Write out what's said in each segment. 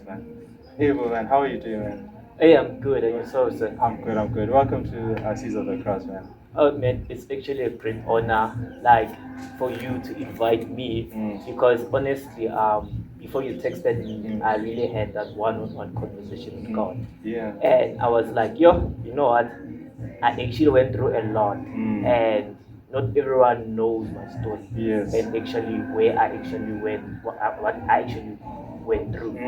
Man. Hey, Abel, man, how are you doing, man? Hey, I'm good. And yourself, sir? I'm good. Welcome to Seas of the Cross, man. Oh, man, it's actually a great honor, like, for you to invite me, because honestly, before you texted me, I really had that one-on-one conversation with God, Yeah. and I was like, yo, you know what? I actually went through a lot, and not everyone knows my story, Yes. and actually where I actually went, what I actually went through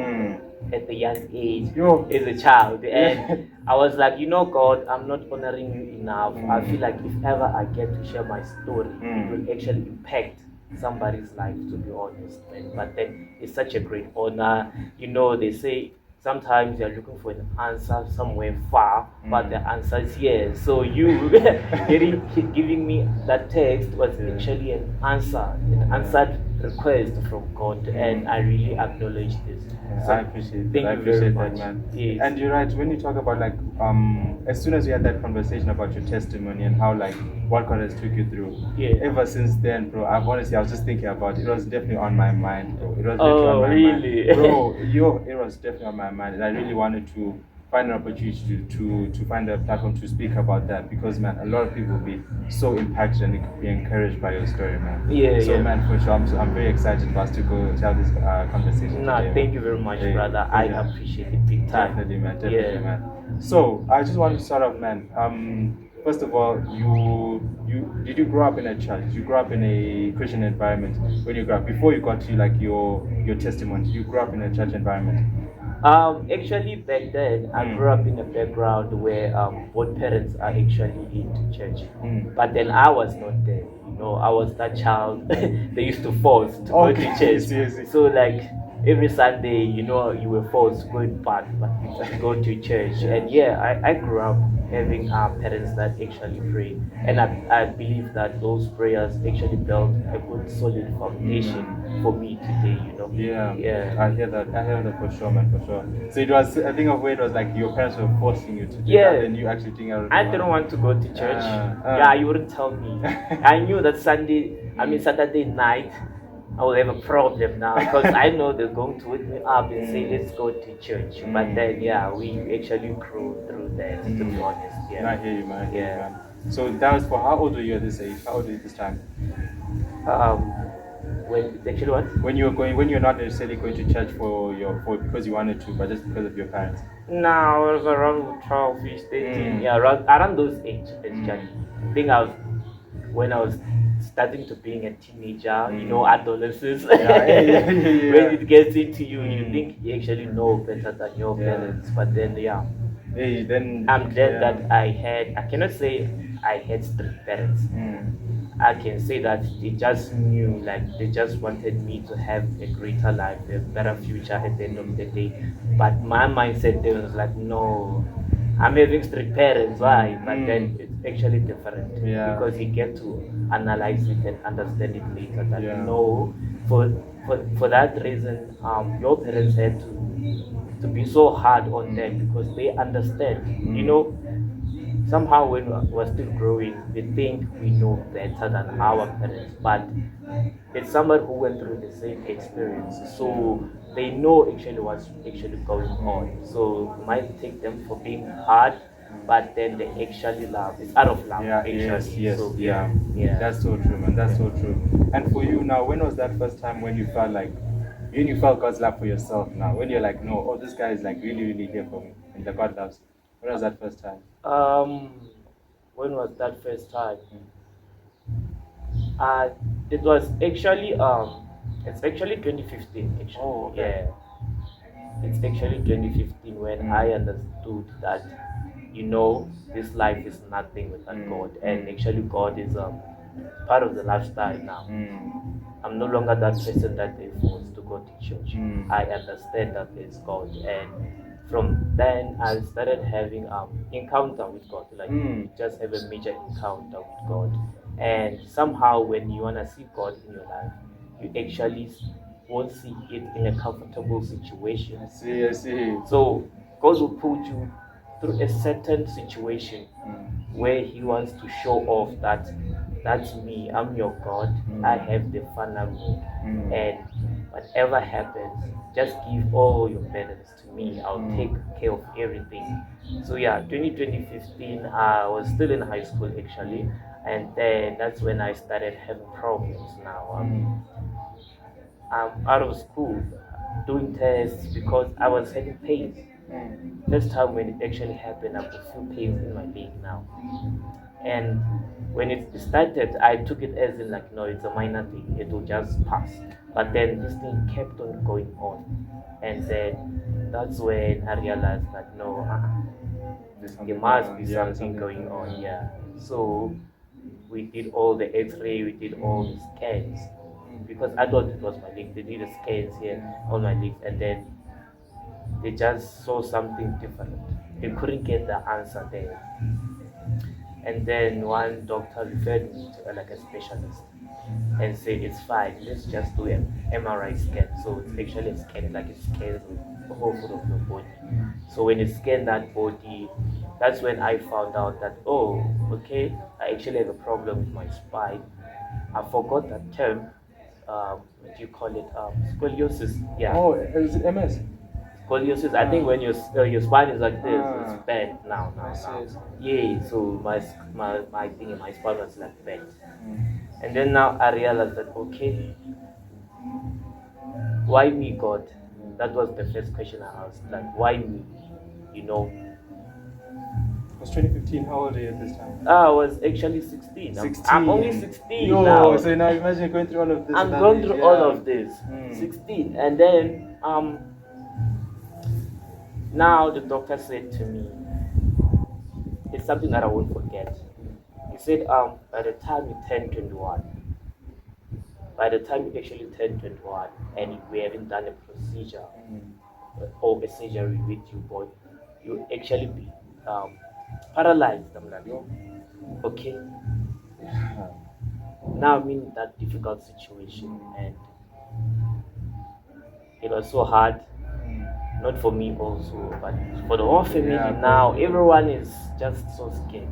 at a young age Yo. as a child. Yeah. And I was like, you know, God, I'm not honoring you enough. I feel like if ever I get to share my story, it will actually impact somebody's life, to be honest, man. But then it's such a great honor. You know, they say sometimes you're looking for an answer somewhere far, but the answer is here. So you giving me that text was actually an answered request from God, and I really acknowledge this. Yeah, So I appreciate that. thank I you very appreciate that, much. man. Yes. And you're right. When you talk about like, as soon as we had that conversation about your testimony and how like what God has took you through, Yeah. ever since then, bro, I was just thinking about it. It was definitely on my mind, bro. It was literally on Oh, my really? mind, bro. It was definitely on my mind, and I really wanted to find an opportunity to find a platform to speak about that because man, a lot of people will be so impacted and be encouraged by your story, man. Yeah, So yeah. man, for sure, I'm very excited for us to go to have this conversation Nah, today. thank Man. you very much, Hey, brother. I pleasure. appreciate it big time. Definitely, man. Definitely, Yeah. man. So I just want to start off, man. First of all, you did you grow up in a church? You grew up in a Christian environment when you grew up before you got to like your testimony. You grew up in a church environment. Actually, back then, I grew up in a background where both parents are actually into church. But then I was not there. You know, I was that child they used to force to go to Okay, church. yes. So, like, every Sunday, you know, you were forced to go in part, but to go to church. And yeah, I grew up having parents that actually pray. And I believe that those prayers actually built a good, solid foundation for me today, you know. Yeah, Yeah. I hear that. I hear that for sure, man, for sure. So it was, I think of where it was like your parents were forcing you to do that, Yeah, and you actually think out of I your didn't own. want to go to church. Uh, Yeah, you wouldn't tell me. I knew that Saturday night, I will have a problem now because I know they're going to wake me up and say, let's go to church. But then, yeah, we actually grew through that, to be honest. Yeah. I hear you, man. I hear you, Yeah. man. So that was for how old were you at this age? How old were you this time? Um, when actually what? When you're not necessarily going to church for because you wanted to, but just because of your parents. No, I was around 12, 13. Yeah, around those age, actually. I think when I was starting to being a teenager, you know, adolescence, Yeah. when it gets into you, you think you actually know better than your parents. But then, yeah, Hey, then I'm glad yeah. that I cannot say I had strict parents. I can say that they just knew, like, they just wanted me to have a greater life, a better future at the end of the day. But my mindset then was like, no, I'm having strict parents. Why? But then it's actually different Yeah. because you get to analyze it and understand it later. That Yeah. no, for that reason, your parents had to be so hard on them because they understand. You know, somehow when we're still growing, we think we know better than our parents, but it's someone who went through the same experience, so they know actually what's actually going on. So you might take them for being hard, but then they actually love. It's out of love, Yeah, actually. yes, So yeah. yeah. That's so true, man. That's so true. And for you now, when was that first time when you felt like you felt God's love for yourself now? When you're like, no, oh, this guy is like really, really here for me, and the God loves me. When was that first time? Um, when was that first time? Uh, it was actually it's actually 2015 actually. Oh, okay. Yeah, it's actually 2015 when I understood that, you know, this life is nothing without God, and actually God is part of the lifestyle now. I'm no longer that person that they forced to go to church. I understand that there's God, and from then I started having encounter with God. Like, you just have a major encounter with God, and somehow when you wanna see God in your life, you actually won't see it in a comfortable situation. I see. So God will put you through a certain situation where He wants to show off that that's me, I'm your God, I have the final word. And whatever happens, just give all your burdens to me. I'll take care of everything. So yeah, 2015, I was still in high school actually, and then that's when I started having problems. Now I'm out of school doing tests because I was having pains. First time when it actually happened, I could feel pains in my leg now. And when it started, I took it as in like, no, it's a minor thing, it will just pass. But then this thing kept on going on. And then that's when I realized that no, there must be something going on, yeah. So we did all the x-ray, we did all the scans. Because I thought it was my leg. They did the scans here on my legs, and then they just saw something different. They couldn't get the answer there. And then one doctor referred me to like a specialist and said it's fine, let's just do an MRI scan. So it's actually a scan, like it scans the whole foot of your body. So when it scanned that body, that's when I found out that, oh, okay, I actually have a problem with my spine. I forgot that term. What do you call it? Scoliosis. Yeah. Oh, is it MS? Scoliosis. I think when your spine is like this, Ah. it's bent now. I see, I see. Yeah. So my thing, my spine was like bent, and then now I realized that okay, why me, God? That was the first question I asked. Like, why me? You know, It was 2015. How old are you at this time? I was actually 16. 16. I'm only 16 Yo, now. so now imagine going through all of this. I'm at going that through age, all yeah. of this. 16, and then now the doctor said to me, it's something that I won't forget. He said, by the time you turn 21, by the time you actually turn 21, and we haven't done a procedure or a surgery with you, boy, you actually be paralyzed. I'm like, okay. Now I'm in that difficult situation, and it was so hard. Not for me also, but for the whole family. Yeah, Now probably. everyone is just so scared.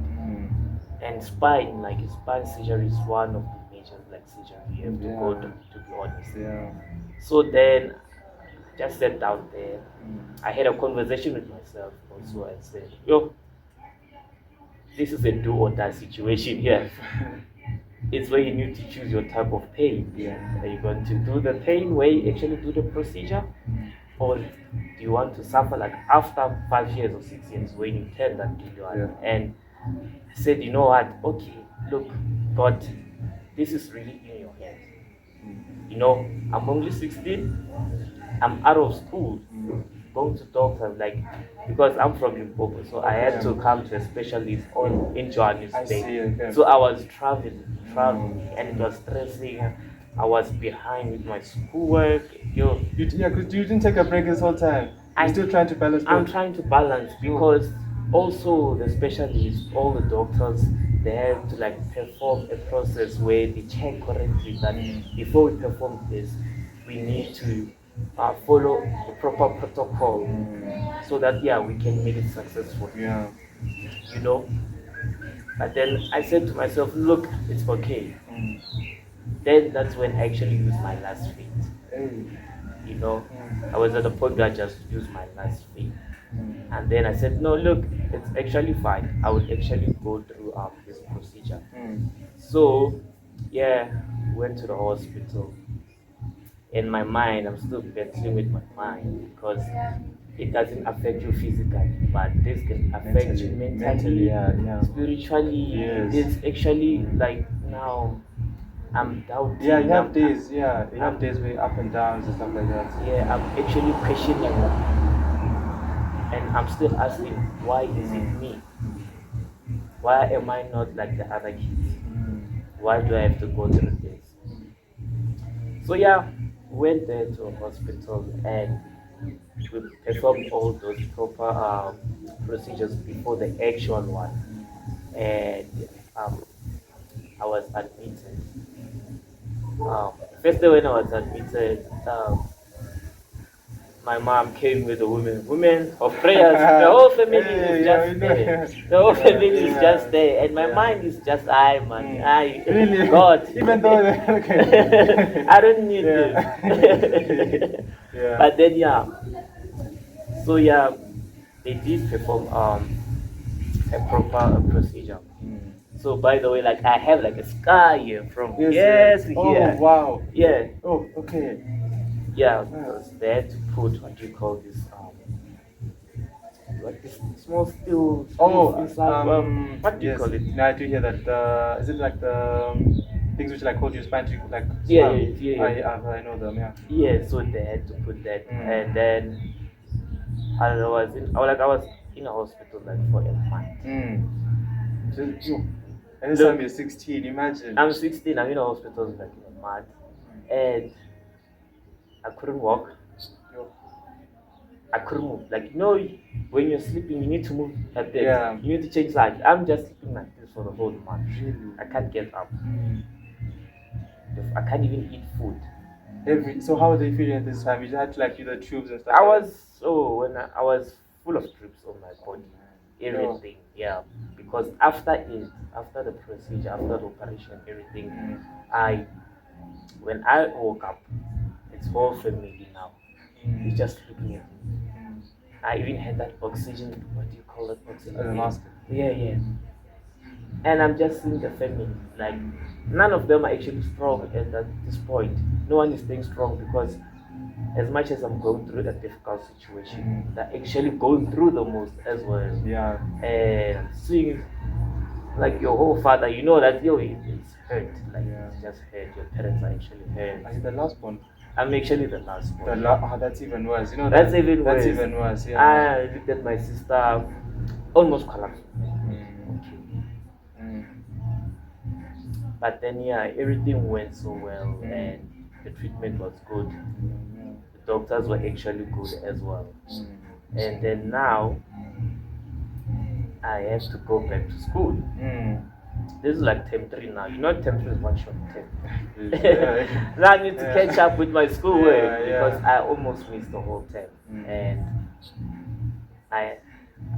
And spine, like spine surgery is one of the major like surgery you have to go to be honest. Yeah. So then just sat down there. I had a conversation with myself also and said, yo, this is a do or die situation here. It's where you need to choose your type of pain. Yeah. Are you going to do the pain where you actually do the procedure? Or do you want to suffer like after 5 years or 6 years when you turn that 21? Yeah. And I said, you know what? Okay, look, God, this is really in your hands. You know, I'm only 16. I'm out of school, going to doctors like because I'm from Limpopo, so I had to come to a specialist in I see, Johannesburg. okay. So I was traveling, and it was stressing. I was behind with my schoolwork. Yo, Yeah, because you didn't take a break this whole time. You're still trying to balance I'm both. trying to balance because also the specialists, all the doctors, they have to like perform a process where they check correctly that before we perform this, we need to follow the proper protocol so that yeah we can make it successful. Yeah. You know. But then I said to myself, look, it's okay. Then that's when I actually used my last faith. Hey. You know, I was at a point where I just used my last faith. And then I said, no, look, it's actually fine. I would actually go through this procedure. So, yeah, went to the hospital. In my mind, I'm still battling with my mind because it doesn't affect you physically, but this can affect you mentally, yeah. spiritually. Yes. It's actually like now I'm doubting. Yeah, you have I'm- days. Yeah, you have I'm- days where up and downs and stuff like that. Yeah, I'm actually questioning, and I'm still asking, why is it me? Why am I not like the other kids? Why do I have to go through this? So yeah, went there to a hospital and we performed all those proper procedures before the actual one, and I was admitted. First day when I was admitted, my mom came with the women of prayers. The whole family Hey, is yeah, just you know, there. The whole family is just yeah, there, and my yeah. mind is just I, man, I, Really? God. Even though, okay. I don't need Yeah. this. Yeah. But then yeah, so yeah, they did perform a proper procedure. Mm. So by the way, like I have like a scar here from Yes, here to oh, here. wow. Yeah, Oh, okay. yeah, Ah, because they had to put what do you call this like this small steel oh, piece inside. What do you yes. call it? Now I do hear that. Is it like the things which like hold your spine to like Yeah, swell? yeah, yeah. I know them. Yeah. Yeah, so they had to put that, Mm. and then I was in a hospital like for a month. Just, yo, and this time Look, you're 16. Imagine. I'm 16. I'm in a hospital like in a month, and I couldn't walk. Yo. I couldn't move. Like when you're sleeping, you need to move a bit. Yeah. You need to change sides. I'm just sleeping like this for the whole month. Really? I can't get up. I can't even eat food. So how were they feeling at this time? You just had to like do the tubes and stuff. I like was so when I was full of drips on my body, that? everything. Yeah, because after the procedure, after the operation, everything, I when I woke up, it's whole family now. It's just looking at me. I even had that oxygen. What do you call it? Oxygen. As a mask. Yeah, yeah. And I'm just seeing the family. Like none of them are actually strong at this point. No one is staying strong because as much as I'm going through a difficult situation, they're actually going through the most as well. Yeah. And seeing like your whole father, you know that it's hurt. Like it's just hurt. Your parents are actually hurt. Are you the last one? I'm actually the last one. That's even worse. You know That's even worse. That's even worse. Yeah. I looked at my sister, almost collapsed. Okay. But then yeah, everything went so well and the treatment was good. The doctors were actually good as well. And then now I have to go back to school. This is like term 3 now. You know term 3 is one short term. Now I need to catch up with my schoolwork because I almost missed the whole term. And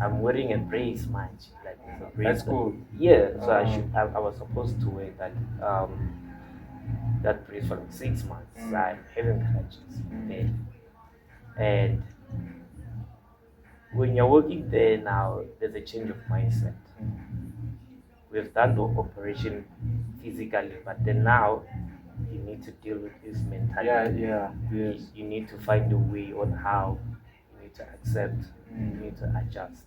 I'm wearing a brace, man. Like it's a brace. That's cool. Yeah, so I was supposed to wear that brace for like 6 months. I'm having crutches there. And when you're working there now, there's a change of mindset. We've done the operation physically, but then now you need to deal with this mentality. Yes. You need to find a way on how you need to accept, you need to adjust.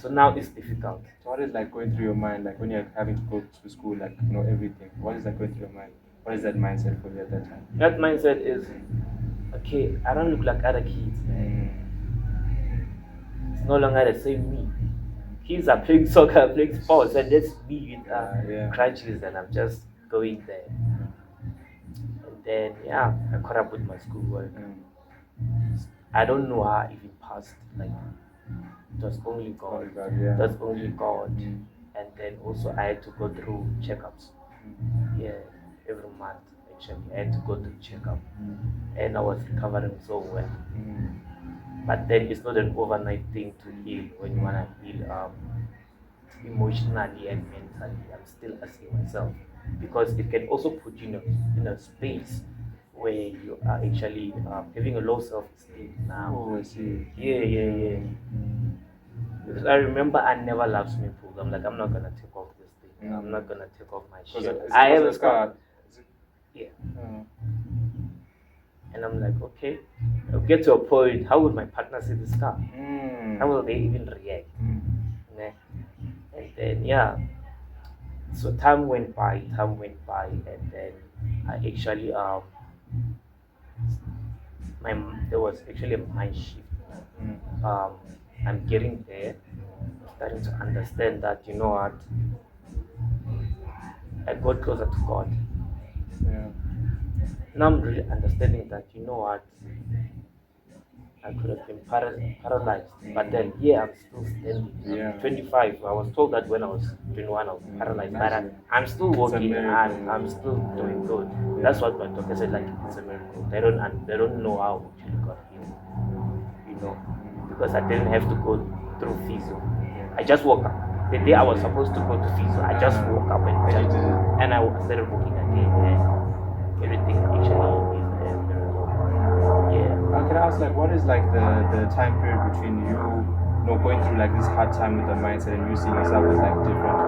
So now it's difficult. So what is like going through your mind, like when you're having to go to school, like everything? What is like going through your mind? What is that mindset for you at that time? That mindset is, okay, I don't look like other kids. It's no longer the same me. Kids are playing soccer, playing sports, and that's me with crutches, and I'm just going there. And then I caught up with my schoolwork. I don't know how I even passed. Like it was only God. It was only God. And then also I had to go through checkups. Yeah, every month actually I had to go through checkup, and I was recovering so well. But then it's not an overnight thing to heal. When you wanna heal emotionally and mentally, I'm still asking myself because it can also put you in a space where you are actually having a low self-esteem now. Oh, I see. Yeah. Because I remember I never loved swimming pools. I'm like, I'm not gonna take off this thing. I'm not gonna take off my shirt. I have a scar. Yeah. And I'm like, okay, I'll get to a point. How would my partner see the scar? How will they even react? And then so time went by, and then I actually there was actually a mind shift. I'm getting there, starting to understand that you know what, I got closer to God. Now I'm really understanding that you know what, I could have been paralyzed, but then I'm still standing. 25. I was told that when I was 21 I was paralyzed, but I'm still walking. I'm still doing good. That's what my doctor said. Like it's a miracle. They don't know how actually got healed. because I didn't have to go through physio. I just woke up. The day I was supposed to go to physio, I just woke up and I started working again, and everything actually is a miracle. Yeah. Can I ask, like, what is like the time period between you going through like this hard time with the mindset and you seeing yourself as like different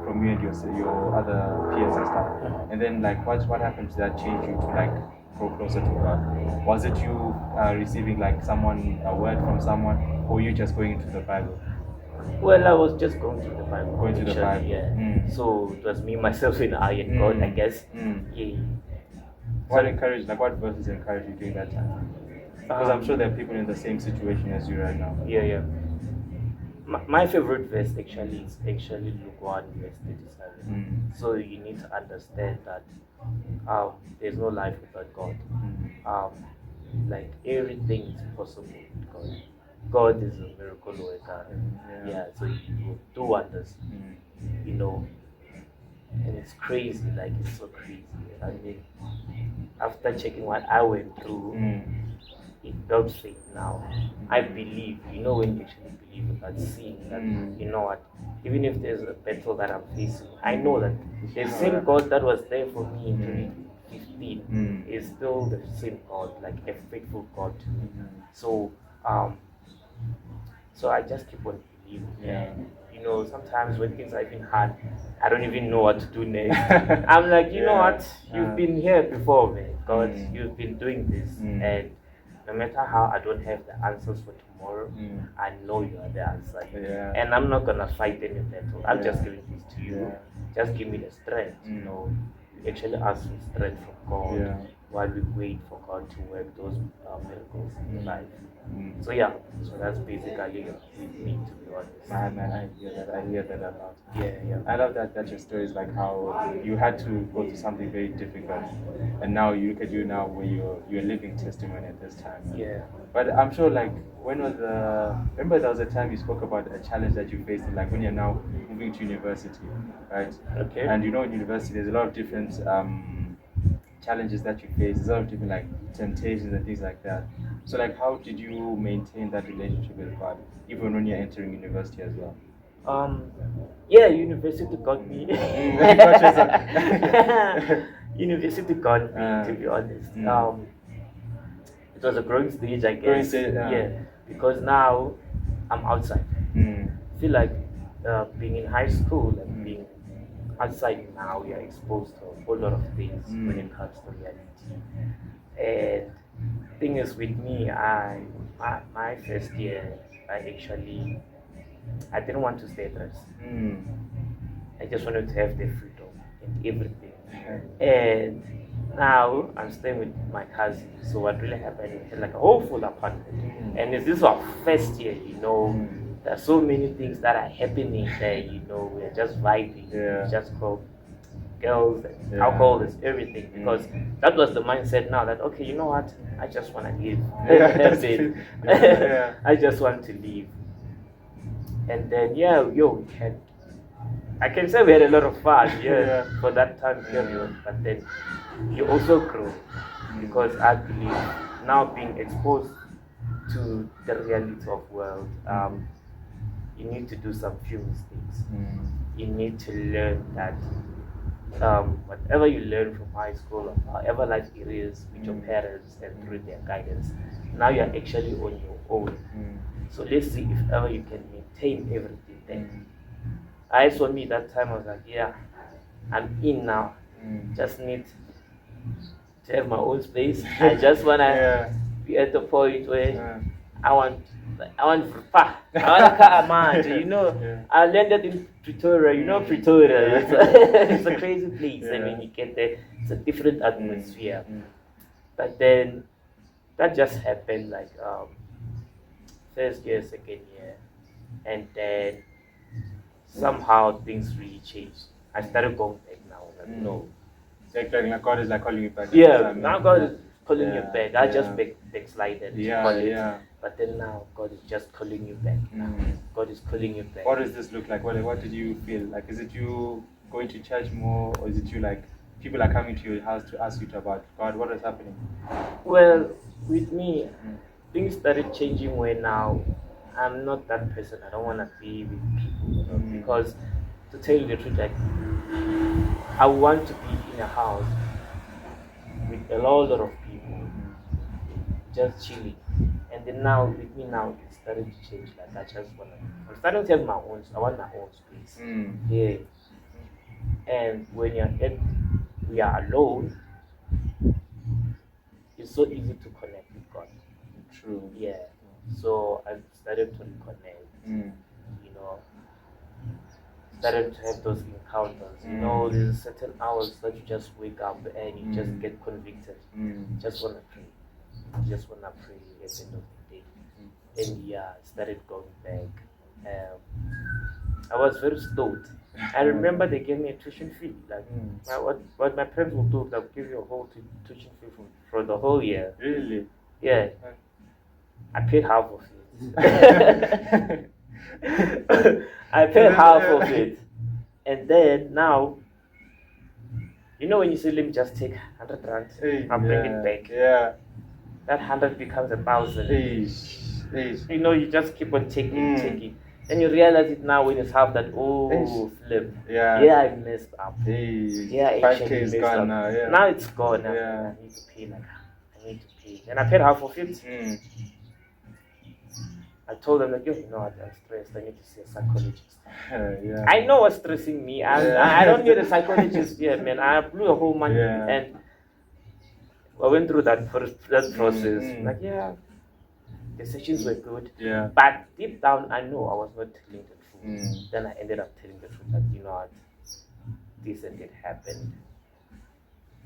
from you and your other peers and stuff, and then like what happened that changed you to like grow closer to God? Was it you receiving like a word from someone, or you just going into the Bible? Well, I was just going through the Bible. Going through the Bible. Yeah. So it was me, myself, and I and God, I guess. Yeah. What verses encouraged you during that time? Because I'm sure there are people in the same situation as you right now. Yeah. My favorite verse actually is Luke 1 verse 37. So you need to understand that there's no life without God. Like everything is possible with God. God is a miracle worker. Yeah, so He will do wonders. And it's crazy, like it's so crazy. I mean, after checking what I went through, it builds faith now. I believe, when you actually believe without seeing that, you know what, even if there's a battle that I'm facing, I know that the same God that was there for me in 2015 is still the same God, like a faithful God to me. So I just keep on believing. And sometimes when things are even hard, I don't even know what to do next. I'm like, you know what? You've been here before, man. God, you've been doing this. And no matter how I don't have the answers for tomorrow, I know you are the answer. And I'm not going to fight any battle. I'm just giving this to you. Just give me the strength, You actually ask for strength from God while we wait for God to work those miracles in life. So that's basically me, to be honest. Man, I hear that a lot. Yeah. I love that your story is like how you had to go through something very difficult, and now you look at you now where you're living testimony at this time. Yeah. But I'm sure, like, remember there was a time you spoke about a challenge that you faced, like when you're now moving to university, right? Okay. And in university there's a lot of different challenges that you face. There's a lot of different like temptations and things like that. So like, how did you maintain that relationship with God, even when you're entering university as well? University got me. University got me, to be honest. It was a growing stage, I guess. Growing stage, because now I'm outside. I feel like being in high school and being outside now, we are exposed to a whole lot of things when it comes to reality. And thing is, with me, my first year, I didn't want to stay at rest. I just wanted to have the freedom and everything. And now I'm staying with my cousin. So what really happened? We had like a whole full apartment. And this is our first year, There are so many things that are happening there, We are just vibing. We just go girls, alcohol is everything, because that was the mindset now that, okay, you know what, I just want to leave. That's it. I just want to leave. And then I can say we had a lot of fun for that time period, but then you also grow, because I believe now being exposed to the reality of world, you need to do some few mistakes. You need to learn that whatever you learn from high school or however life it is with your parents and through their guidance, now you're actually on your own. So let's see if ever you can maintain everything there. For me that time I was like, I'm in now. Just need to have my own space. I just wanna be at the point where I want a car, man. I landed in Pretoria. Pretoria. It's a crazy place. I mean, you get there. It's a different atmosphere. But then that just happened like first year, second year, and then somehow things really changed. I started going back now. No. Like God is like calling you back. Now God is calling you back. I just backslided. But then now God is just calling you back. God is calling you back. What does this look like? What did you feel? Like, is it you going to church more, or is it you like people are coming to your house to ask you about God? What is happening? Well, with me, things started changing where now I'm not that person. I don't want to be with people, because to tell you the truth, like I want to be in a house with a lot of people, just chilling. And then now with me now, it started to change. Like I just wanna, I'm starting to have my own. I want my own space. Yeah. And when we are alone, it's so easy to connect with God. True. Yeah. So I started to reconnect. You know, started to have those encounters. You know, there's certain hours that you just wake up and you just get convicted. Just wanna pray. Just wanna pray at the end of the day. And yeah, I started going back. I was very stoked. I remember they gave me a tuition fee. Like what my parents will do, they'll give you a whole tuition fee for the whole year. Really? Yeah. I paid half of it. I paid half of it. And then now, you know when you say let me just take 100 rand, I'll bring it back. Yeah. That 100 becomes 1,000. You know, you just keep on taking. And you realize it now when it's half that, flip. Yeah, I messed up. Yeah, I 5K actually is messed gone up. now. Yeah. Now it's gone. Yeah. I need to pay. I need to pay. And I paid half of it. I told them, like, yo, you know what, I'm stressed. I need to see a psychologist. Yeah. I know what's stressing me. I don't need a psychologist yet, man. I blew a whole money. And I went through that process. Like, yeah, the sessions were good. Yeah. But deep down, I know I was not telling the truth. Then I ended up telling the truth that, you know what, this and it happened.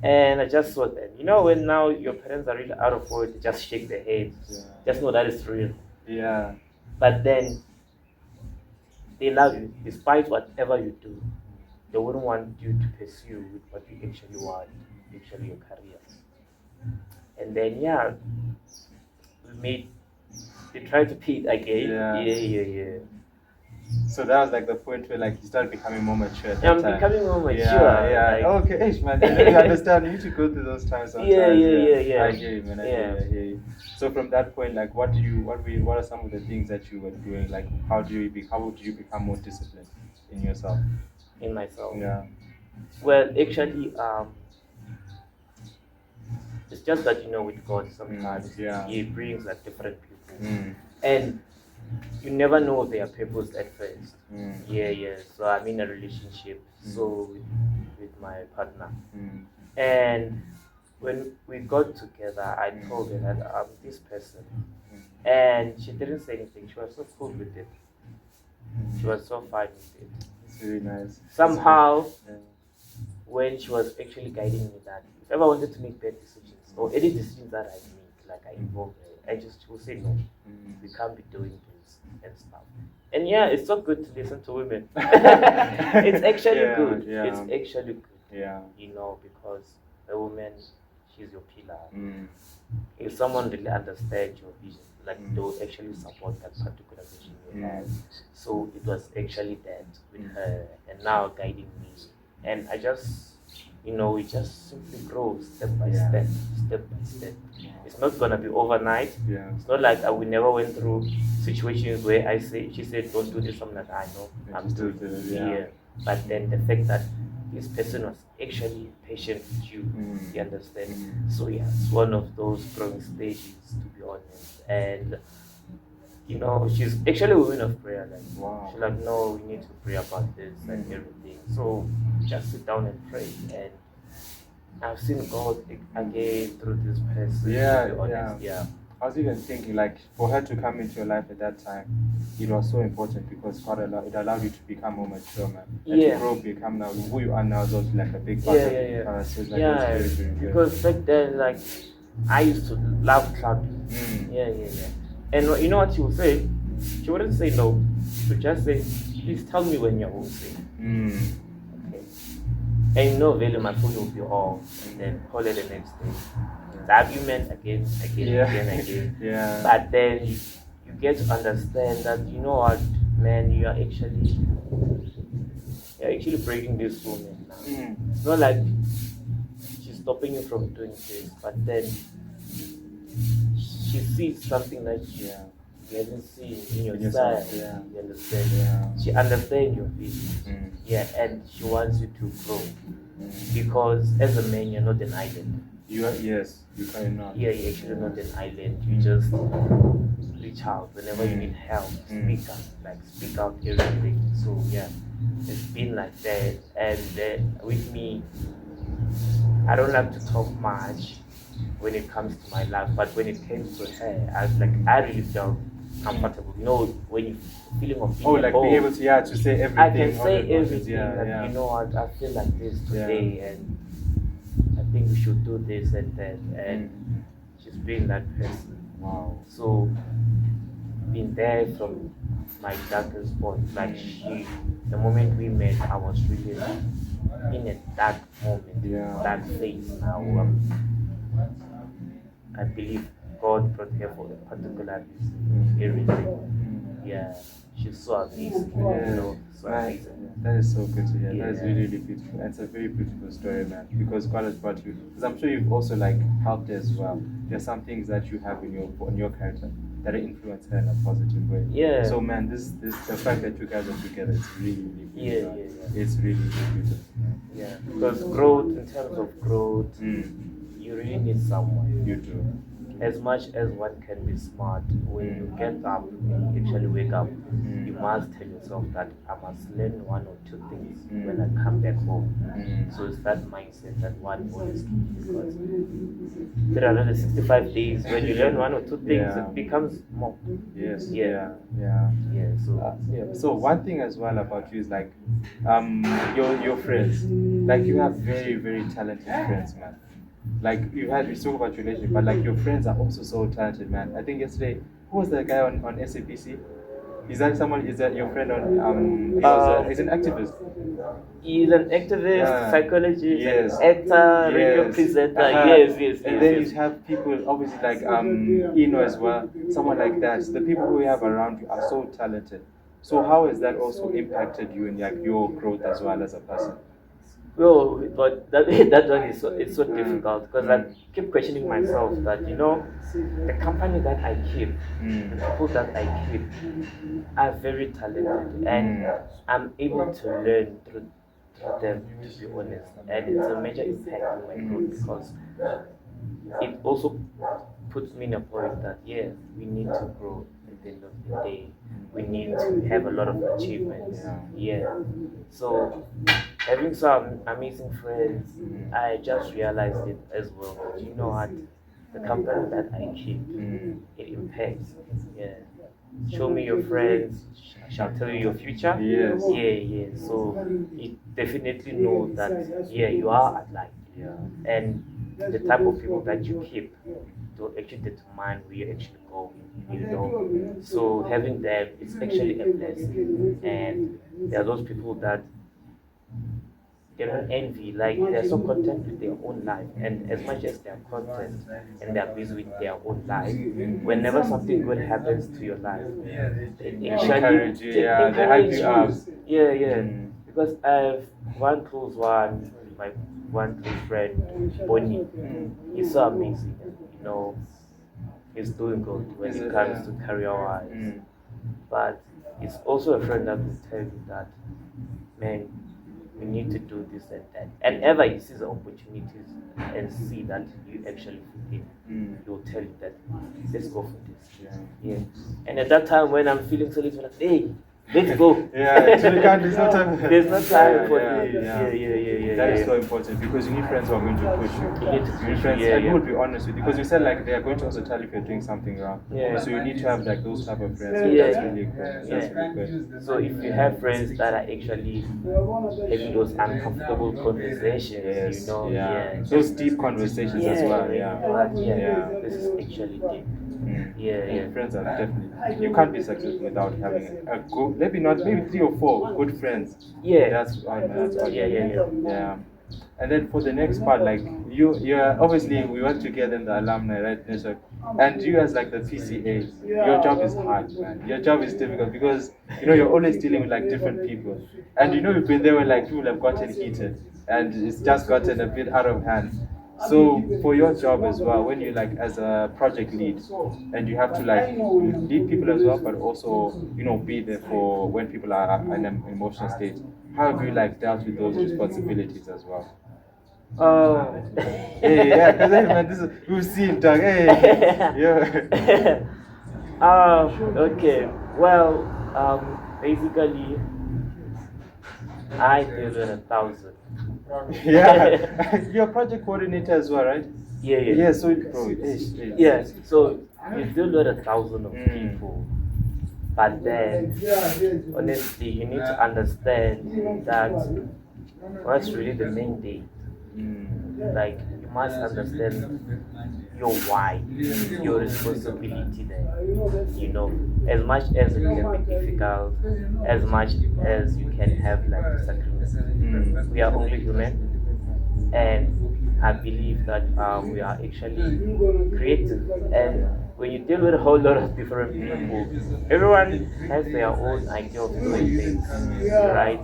And I just saw that, you know, when now your parents are really out of words, they just shake their heads. Just know that it's real. Yeah. But then they love you despite whatever you do. They wouldn't want you to pursue with what you actually want, actually your career. And then they tried to pay it again. Yeah. So that was like the point where like you started becoming more mature at that I'm time. becoming more mature. Yeah. Like, okay, man. You understand. You need to go through those times sometimes. Yeah. I hear you, man. I hear you. So from that point, like, what are some of the things that you were doing? Like, how would you become more disciplined in yourself? In myself. Yeah. Well, actually, it's just that, you know, with God sometimes He brings like different people, and you never know their purpose at first. Yeah. So I'm in a relationship, so with my partner, and when we got together, I told her that I'm this person, and she didn't say anything. She was so cool with it. She was so fine with it. It's really nice. Somehow, when she was actually guiding me that if ever I wanted to make bad decisions or any decisions that I make, like I involve her, she will say no. We can't be doing this and stuff. And yeah, it's so good to listen to women. It's actually good. Yeah. It's actually good. Yeah. You know, because a woman, she's your pillar. If someone really understands your vision, like they will actually support that particular vision you have. So it was actually that with her, and now guiding me. And I just, you know, we just simply grow step by step. It's not gonna be overnight. It's not like we never went through situations where she said don't do this, I'm like, I know, I'm doing it. Yeah. But then the fact that this person was actually patient with you, you understand? So yeah, it's one of those growing stages, to be honest. And you know, she's actually a woman of prayer. Like, she's like, no, we need to pray about this and everything. So just sit down and pray. And I've seen God again through this person. To be honest. Yeah. I was even thinking, like, for her to come into your life at that time, it was so important because it allowed you to become more mature, man. And to grow, become now who you are now is also like a big part of it. So it's like very, very because back then, like, I used to love clubbing. Yeah. And you know what she would say? She wouldn't say no. She would just say, please tell me when you're hosting. Okay. And no value, my phone will be off. And then call it the next day. The argument again. Yeah. But then you get to understand that, you know what, man, you're actually breaking this woman now. It's not like she's stopping you from doing this, but then she sees something that Yeah. you haven't seen in In yourself. yourself, yeah. You understand? Yeah. She understands your vision. Mm. Yeah, and she wants you to grow Mm. because as a man, you're not an island. You are, yes, you cannot. Yeah, you're actually not an island. You Mm. just reach out whenever you need help. Mm. Speak up, like speak out everything. So yeah, it's been like that. And with me, I don't like to talk much when it comes to my life, but when it came to her, I really felt comfortable. You know, when you feeling of being Oh, like bold, be able to, yeah, to say everything. I can all say the emotions, everything. yeah, Like, yeah. you know what, I feel like this Yeah. today, and I think we should do this and that. And she's being that person. Wow. So, been there from my darkest point. Like the moment we met, I was really in a dark moment, Yeah. dark phase. Now, I believe God brought her for a particular reason. Everything. Yeah, she's so amazing. Yeah. You know, so Man, amazing. that is so good to hear. That is Yeah. really, really beautiful. And it's a very beautiful story, man. Because God has brought you. Because I'm sure you've also like helped her as well. There's some things that you have in your character that influence her in a positive way. Yeah. So man, this the fact that you guys are together is really, really beautiful. Yeah. It's really, really beautiful. Yeah, because growth, in terms of growth, Mm. you really need someone. You too. As much as one can be smart, when you get up, when you actually wake up, you must tell yourself that I must learn one or two things when I come back home. So it's that mindset that one always keeps, because there are another 65 days. When you learn one or two things, Yeah. it becomes more. Yes. Yeah. Yeah. Yeah, so Yeah. So one thing as well about you is like, your friends. Like you have very, very talented friends, man. Like we spoke about your relationship, but like your friends are also so talented, man. I think yesterday, who was the guy on SAPC? Is that someone? Is that your friend on? He's an activist. he's an activist, Yeah. psychologist, Yes. actor, radio Yes. presenter. Uh-huh. Yes. And then you have people, obviously, like Eno as well, someone like that. The people who you have around you are so talented. So how has that also impacted you in like your growth as well as a person? Well, but that that one is it's so difficult because I keep questioning myself that the company that I keep, the people that I keep are very talented, and I'm able to learn through them, to be honest, and it's a major impact on my growth because it also puts me in a point that we need to grow at the end of the day. We need to have a lot of achievements. Yeah. So having some amazing friends, I just realized it as well. But you know what? The company that I keep, it impacts. Yeah. Show me your friends, shall tell you your future. Yes. Yeah. So you definitely know that you are at life. Yeah. And the type of people that you keep to actually determine where you actually go. So having them is actually a blessing. And there are those people that they don't envy, like they're so content with their own life, and as much as they're content and they're busy with their own life, whenever something good happens to your life, they Encourage you, they yeah, they hype you up. Yeah. Because I've one close one, my one close friend, Bonnie. He's so amazing, he's doing good when it comes to career wise. But it's also a friend that will tell you that, man, we need to do this and that. And ever he sees the opportunities and see that you actually fit in, he will tell you that, let's go for this. Yeah. And at that time when I'm feeling so little, like, hey, let's go. Yeah, so you can't, there's no time. There's no time for Yeah. this. That is so important because you need friends who are going to push you. You need to You need push, friends yeah, and yeah. who would be honest with you because you said like they are going to also tell if you're doing something wrong. Yeah. So you need to have like those type of friends. So Yeah. that's really good. That's really good. So if you have friends that are actually having those uncomfortable conversations, Those deep conversations as well. This is actually deep. Friends are definitely. You can't be successful without having a good, maybe 3 or 4 good friends. That's all. Yeah. And then for the next part, like you're obviously we work together in the alumni right network, and you as like the PCA, your job is hard, man. Your job is difficult because you're always dealing with like different people, and you've been there when like people have gotten heated, and it's just gotten a bit out of hand. So for your job as well, when you like as a project lead, and you have to like lead people as well, but also be there for when people are in an emotional state. How have you like dealt with those responsibilities as well? Oh. Hey, yeah, because hey man, this is we've seen Doug. Hey, yeah. Okay. Well, basically, I deal with 1,000. Yeah, you're a project coordinator as well, right? Yeah, yeah. Yeah, so bro, Yeah, so you deal with 1,000 of people, but then honestly, you need to understand that what's really the main thing. Like you must understand your why, your responsibility there. As much as it can be difficult, as much as you can have like disagreements, we are only human, and I believe that we are actually creative. And when you deal with a whole lot of different people, everyone has their own idea of doing things, right?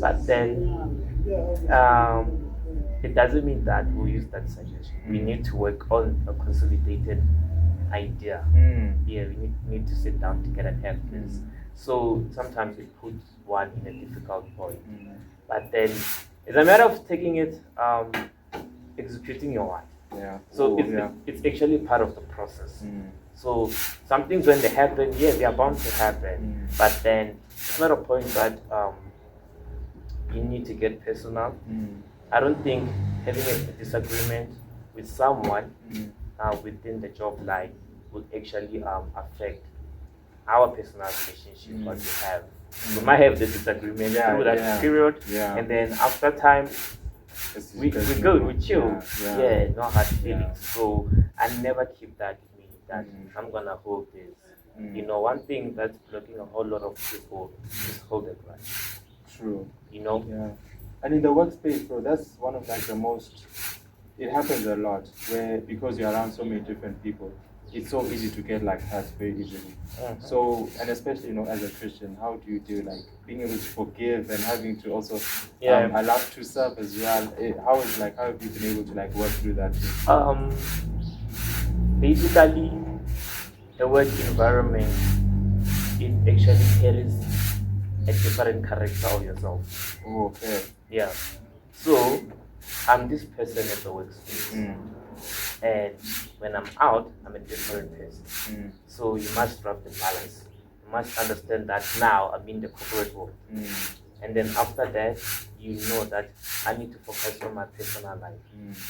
But then it doesn't mean that we'll use that suggestion. We need to work on a consolidated idea. Yeah, we need to sit down together and have this. So sometimes it puts one in a difficult point. But then it's a matter of taking it, executing your one. Yeah. So it's actually part of the process. So some things when they happen, yeah, they are bound to happen. But then it's not a point that you need to get personal. I don't think having a disagreement with someone within the job line will actually affect our personal relationship what we have. We might have the disagreement through that period, and then after time, we go, we chill. Yeah, no hard feelings. So I never keep that with me that I'm gonna hold this. One thing that's blocking a whole lot of people is hold a grudge. True. Yeah. And in the workspace, bro, that's one of like the most. It happens a lot where because you're around so many different people, it's so easy to get like hurt very easily. So, and especially as a Christian, how do you do like being able to forgive and having to also allow to serve as well? How have you been able to like work through that? Basically, the work environment it actually carries a different character of yourself. Oh, okay. Yeah. So I'm this person at the workspace. And when I'm out, I'm a different person. So you must strike the balance. You must understand that now I'm in the corporate world. And then after that, you know that I need to focus on my personal life.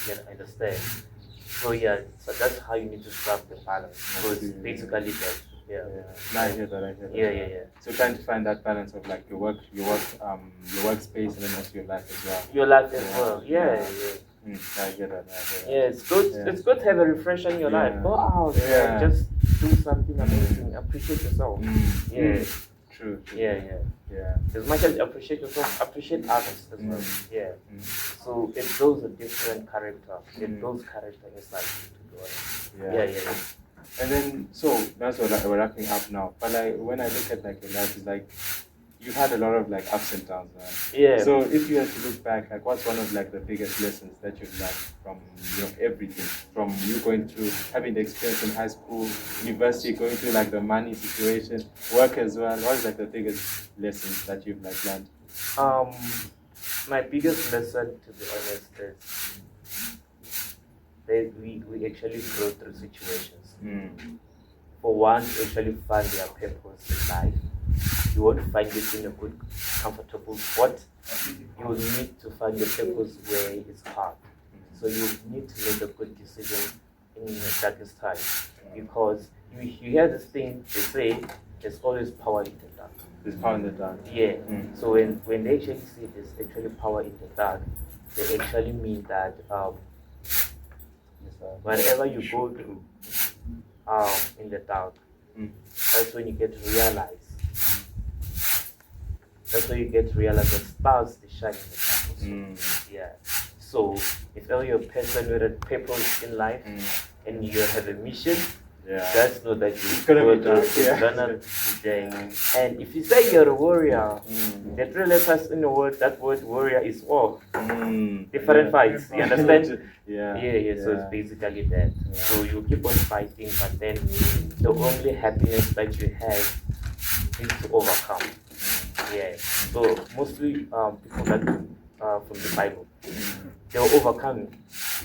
You understand? So yeah, so that's how you need to strike the balance. So it's basically that. Yeah. I hear that. Yeah. So trying to find that balance of like your workspace, and then also your life as well. Your life as well. Yeah. I get that. Yeah, it's good. Yeah. It's good to have a refresh in your life. Go out. Just do something amazing. Appreciate yourself. Yeah. True. Yeah. As much as you appreciate yourself, appreciate others as well. Yeah. So it builds a different character. It builds character inside you to go. Yeah. And then, so that's what we're wrapping up now. But like when I look at like your life, it's like you've had a lot of like ups and downs, man. Yeah. So if you have to look back, like what's one of like the biggest lessons that you've learned from everything, from you going through having the experience in high school, university, going through like the money situation, work as well. What is like the biggest lessons that you've like learned? My biggest lesson, to be honest, is that we actually grow through situations. For one to actually find their purpose in life, you won't find it in a good, comfortable spot. You will need to find your purpose where it's hard. So you need to make a good decision in the darkest time. Because you hear this thing, they say, there's always power in the dark. There's power in the dark. Yeah. So when they actually say there's actually power in the dark, they actually mean that wherever you go to in the dark, that's when you get to realize. That's when you get to realize the stars they shine in the dark. Yeah. So if ever you're a person with a purpose in life and you have a mission, Yeah. Just know that It's gonna be dark, it's yeah. gonna be there. Yeah. And if you say you're a warrior, Mm. the three letters in the word, that word warrior is war. Mm. Different Yeah. fights, you understand? Yeah. Yeah, so it's basically that. Yeah. So you keep on fighting, but then the only happiness that you have is to overcome. Yeah. So mostly people that from the Bible, they were overcoming.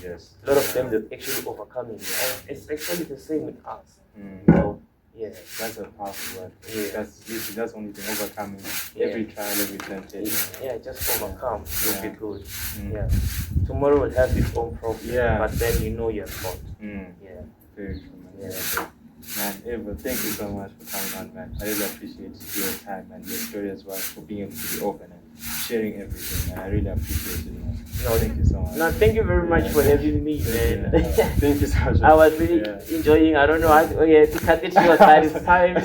Yes. A lot of them they're actually overcoming. And it's actually the same with us. Mm. So yeah. That's a powerful word. Yeah. That's literally that's only thing overcoming Yeah. every trial, every temptation. Yeah, just overcome. You'll be good. Mm. Yeah. Tomorrow will have its own problem. Yeah. But then you know you're not. Mm. Yeah. Very true, man. Yeah. Man, Abel, thank you so much for coming on, man. I really appreciate your time and your story as well, for being able to be open and sharing everything, man. I really appreciate it, man. No, Thank you so much. No, thank you very much for having me, man. Thank you so much. I was really enjoying. I don't know how to cut it short. That is time.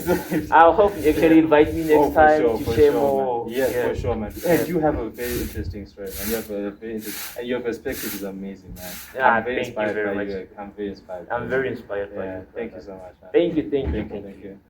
I hope you actually invite me next time to share more. Man. Yes, Yeah. for sure, man. And you have a very interesting story, man. You have a very and your perspective is amazing, man. Yeah, I'm very thank you inspired very by much. you. I'm very inspired. I'm very inspired by Yeah, you. thank you so much, man. Thank you. Thank you.